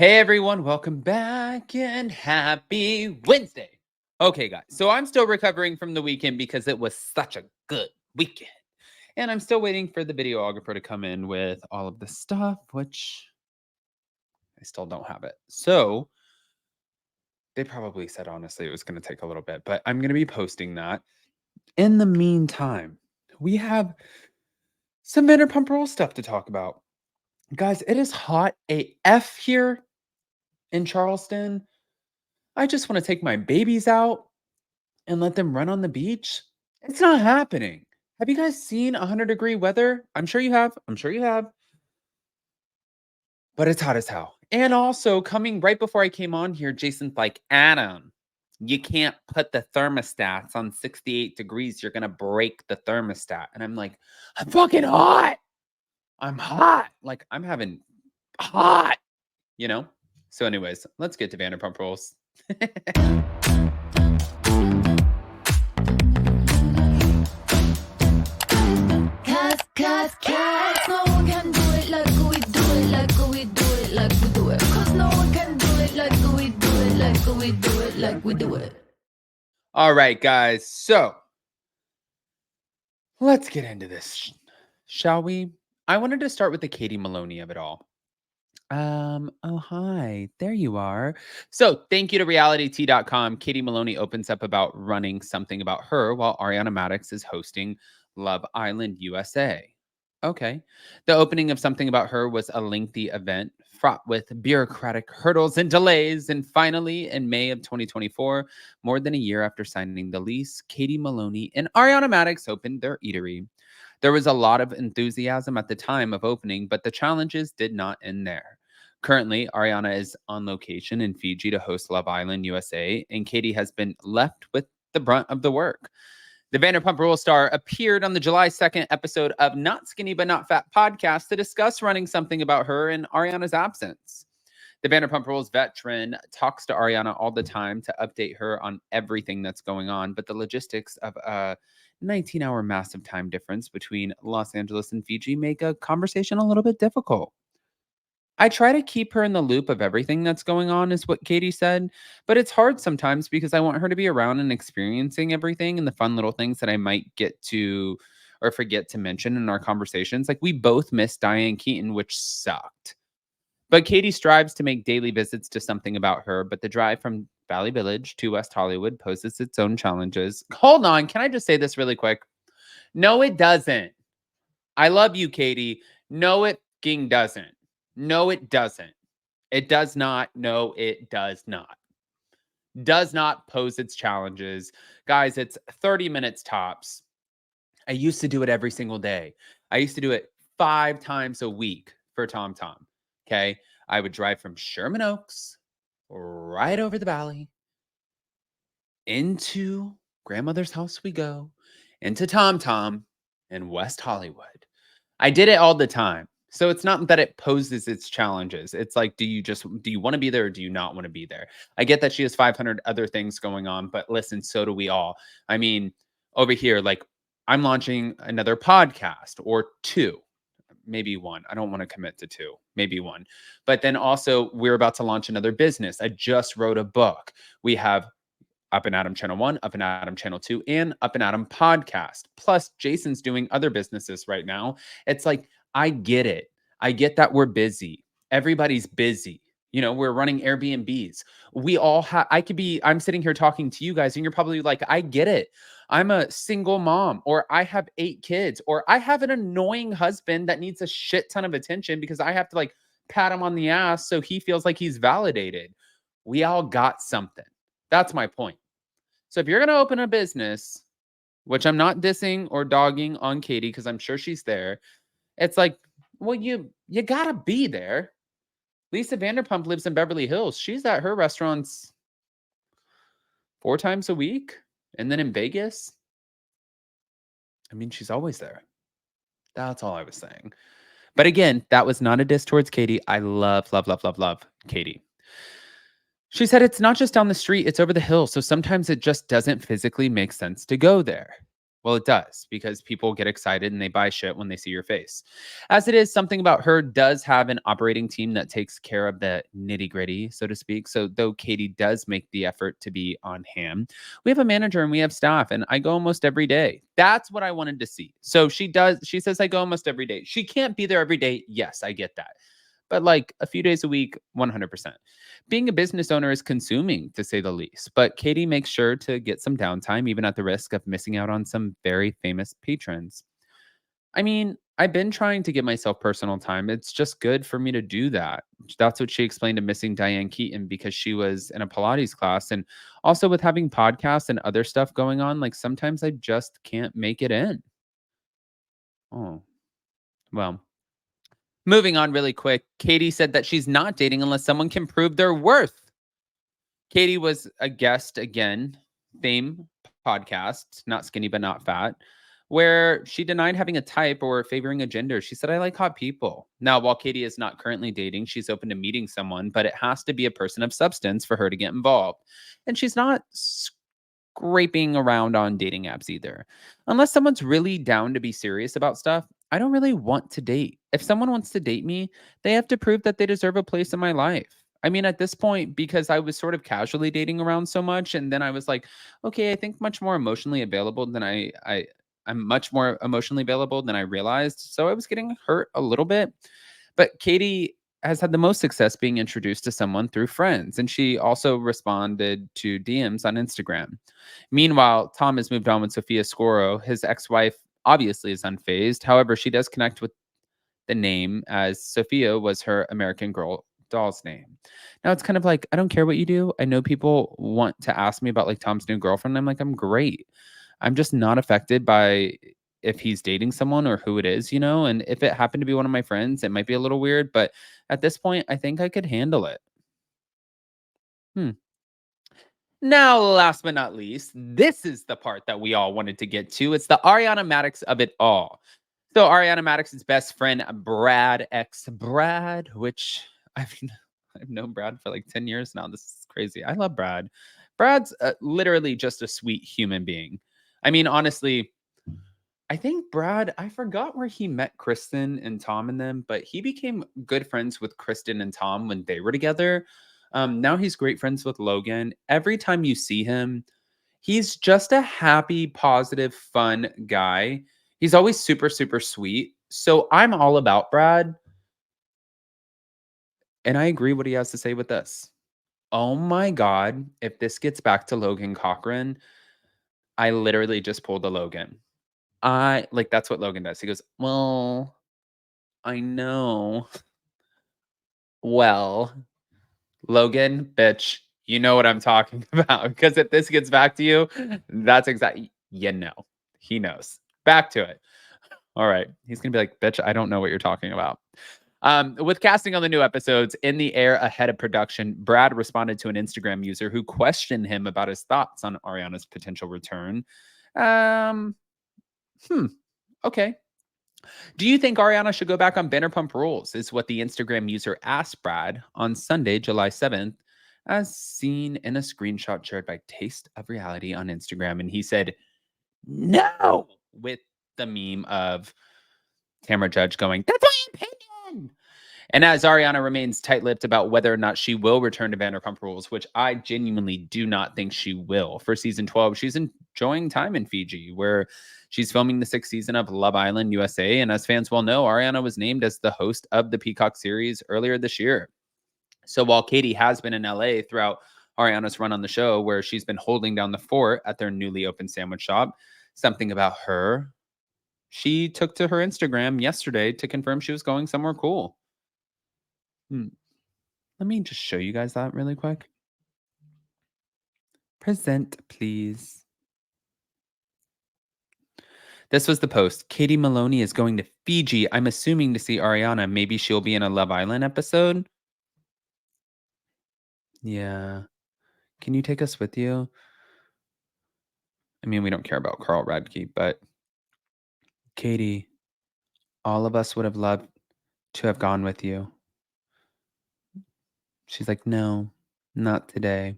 Hey everyone, welcome back and happy Wednesday. Okay, guys, so I'm still recovering from the weekend because it was such a good weekend. And I'm still waiting for the videographer to come in with all of the stuff, which I still don't have it. So they probably said, honestly, it was going to take a little bit, but I'm going to be posting that. In the meantime, we have some Vanderpump Rules stuff to talk about. Guys, it is hot AF here in Charleston. I just want to take my babies out and let them run on the beach. It's not happening. Have you guys seen 100-degree weather? I'm sure you have. I'm sure you have. But it's hot as hell. And also, coming right before I came on here, Jason's like, Adam, you can't put the thermostats on 68 degrees. You're going to break the thermostat. And I'm like, I'm fucking hot. I'm hot. Like, I'm having hot, you know? So, anyways, let's get to Vanderpump Rules. Cause no one can do it like we do it, like we do it, like we do it. Cause no one can do it like we do it, like we do it, like we do it. All right, guys. So let's get into this, shall we? I wanted to start with the Katie Maloney of it all. Oh, hi. There you are. So thank you to realityt.com. Katie Maloney opens up about running something about her while Ariana Madix is hosting Love Island USA. Okay. The opening of something about her was a lengthy event fraught with bureaucratic hurdles and delays. And finally, in May of 2024, more than a year after signing the lease, Katie Maloney and Ariana Madix opened their eatery. There was a lot of enthusiasm at the time of opening, but the challenges did not end there. Currently, Ariana is on location in Fiji to host Love Island USA, and Katie has been left with the brunt of the work. The Vanderpump Rules star appeared on the July 2nd episode of Not Skinny But Not Fat podcast to discuss running something about her in Ariana's absence. The Vanderpump Rules veteran talks to Ariana all the time to update her on everything that's going on, but the logistics of a 19-hour massive time difference between Los Angeles and Fiji make a conversation a little bit difficult. I try to keep her in the loop of everything that's going on, is what Katie said, but it's hard sometimes because I want her to be around and experiencing everything and the fun little things that I might get to or forget to mention in our conversations. Like, we both missed Diane Keaton, which sucked. But Katie strives to make daily visits to something about her, but the drive from Valley Village to West Hollywood poses its own challenges. Hold on, can I just say this really quick? No, it doesn't. I love you, Katie. No, it fucking doesn't. No, it doesn't. It does not. No, it does not. Does not pose its challenges. Guys, it's 30 minutes tops. I used to do it every single day. I used to do it 5 times a week for Tom Tom. Okay. I would drive from Sherman Oaks right over the valley into grandmother's house we go, into Tom Tom in West Hollywood. I did it all the time. So it's not that it poses its challenges. It's like, do you want to be there or do you not want to be there? I get that she has 500 other things going on, but listen, so do we all. I mean, over here, like, I'm launching another podcast or 2, maybe 1. I don't want to commit to 2, maybe 1. But then also, we're about to launch another business. I just wrote a book. We have Up and Adam Channel 1, Up and Adam Channel 2, and Up and Adam Podcast. Plus, Jason's doing other businesses right now. It's like, I get it. I get that we're busy. Everybody's busy. You know, we're running Airbnbs. We all have, I'm sitting here talking to you guys, and you're probably like, I get it. I'm a single mom, or I have 8 kids, or I have an annoying husband that needs a shit ton of attention because I have to like pat him on the ass so he feels like he's validated. We all got something. That's my point. So if you're going to open a business, which I'm not dissing or dogging on Katie because I'm sure she's there, it's like, well, you got to be there. Lisa Vanderpump lives in Beverly Hills. She's at her restaurants 4 times a week. And then in Vegas, I mean, she's always there. That's all I was saying. But again, that was not a diss towards Katie. I love, love, love, love, love Katie. She said it's not just down the street, it's over the hill. So sometimes it just doesn't physically make sense to go there. Well, it does because people get excited and they buy shit when they see your face. As it is, something about her does have an operating team that takes care of the nitty gritty, so to speak. So, though Katie does make the effort to be on hand, we have a manager and we have staff, and I go almost every day. That's what I wanted to see. So, she says, I go almost every day. She can't be there every day. Yes, I get that. But like a few days a week, 100%. Being a business owner is consuming, to say the least, but Katie makes sure to get some downtime, even at the risk of missing out on some very famous patrons. I mean, I've been trying to give myself personal time. It's just good for me to do that. That's what she explained to missing Diane Keaton because she was in a Pilates class. And also with having podcasts and other stuff going on, like sometimes I just can't make it in. Oh, well. Moving on really quick, Katie said that she's not dating unless someone can prove their worth. Katie was a guest again, Fame podcast, not skinny but not fat, where she denied having a type or favoring a gender. She said, I like hot people. Now, while Katie is not currently dating, she's open to meeting someone, but it has to be a person of substance for her to get involved. And she's not scraping around on dating apps either. Unless someone's really down to be serious about stuff, I don't really want to date. If someone wants to date me, they have to prove that they deserve a place in my life. I mean, at this point, because I was sort of casually dating around so much, and then I was like, okay, I think much more emotionally available than I'm much more emotionally available than I realized. So I was getting hurt a little bit. But Katie has had the most success being introduced to someone through friends, and she also responded to DMs on Instagram. Meanwhile, Tom has moved on with Sophia Scoro. His ex-wife obviously is unfazed. However, she does connect with the name as Sophia was her American Girl doll's name. Now it's kind of like, I don't care what you do. I know people want to ask me about like Tom's new girlfriend. I'm like, I'm great. I'm just not affected by if he's dating someone or who it is, you know? And if it happened to be one of my friends, it might be a little weird, but at this point, I think I could handle it. Hmm. Now, last but not least, this is the part that we all wanted to get to. It's the Ariana Madix of it all. So Ariana Madix's best friend, Brad, ex Brad, which I've I've known Brad for like 10 years now. This is crazy. I love Brad. Brad's literally just a sweet human being. I mean, honestly, I think Brad, I forgot where he met Kristen and Tom and them, but he became good friends with Kristen and Tom when they were together. Now he's great friends with Logan. Every time you see him, he's just a happy, positive, fun guy. He's always super, super sweet. So I'm all about Brad. And I agree what he has to say with this. Oh my God. If this gets back to Logan Cochran, I literally just pulled a Logan. I like that's what Logan does. He goes, well, I know. Well, Logan, bitch, you know what I'm talking about. Because if this gets back to you, that's exactly, you know, he knows. Back to it. All right. He's going to be like, bitch, I don't know what you're talking about. With casting on the new episodes in the air ahead of production, Brad responded to an Instagram user who questioned him about his thoughts on Ariana's potential return. Um, okay. Do you think Ariana should go back on Vanderpump Rules? Is what the Instagram user asked Brad on Sunday, July 7th, as seen in a screenshot shared by Taste of Reality on Instagram. And he said, no, with the meme of Tamara Judge going, that's my opinion. And as Ariana remains tight lipped about whether or not she will return to Vanderpump Rules, which I genuinely do not think she will. For season 12, she's enjoying time in Fiji, where she's filming the sixth season of Love Island USA. And as fans well know, Ariana was named as the host of the Peacock series earlier this year. So while Katie has been in LA throughout Ariana's run on the show, where she's been holding down the fort at their newly opened sandwich shop, something about her, she took to her Instagram yesterday to confirm she was going somewhere cool. Hmm. Let me just show you guys that really quick. Present, please. This was the post. Katie Maloney is going to Fiji. I'm assuming to see Ariana. Maybe she'll be in a Love Island episode. Yeah. Can you take us with you? I mean, we don't care about Carl Radke, but Katie, all of us would have loved to have gone with you. She's like, no, not today.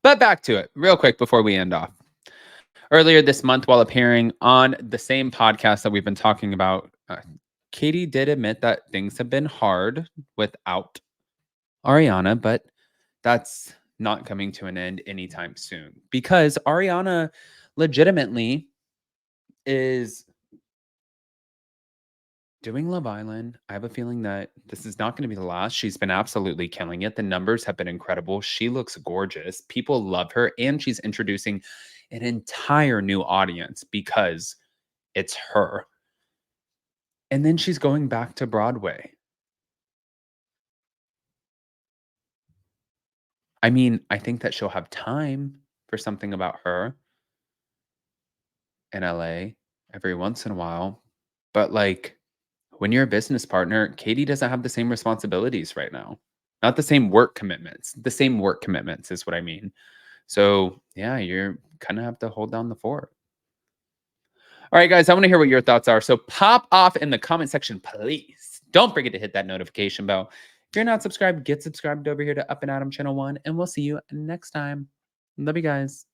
But back to it, real quick before we end off. Earlier this month, while appearing on the same podcast that we've been talking about, Katie did admit that things have been hard without Ariana, but that's not coming to an end anytime soon because Ariana legitimately is doing Love Island. I have a feeling that this is not going to be the last. She's been absolutely killing it. The numbers have been incredible. She looks gorgeous. People love her, and she's introducing an entire new audience because it's her. And then she's going back to Broadway. I mean, I think that she'll have time for something about her in LA every once in a while. But like when you're a business partner, Katie doesn't have the same responsibilities right now. Not the same work commitments. The same work commitments is what I mean. So, yeah, you're kind of have to hold down the fort. All right, guys, I want to hear what your thoughts are. So, pop off in the comment section, please. Don't forget to hit that notification bell. If you're not subscribed, get subscribed over here to Up and Adam Channel 1, and we'll see you next time. Love you guys.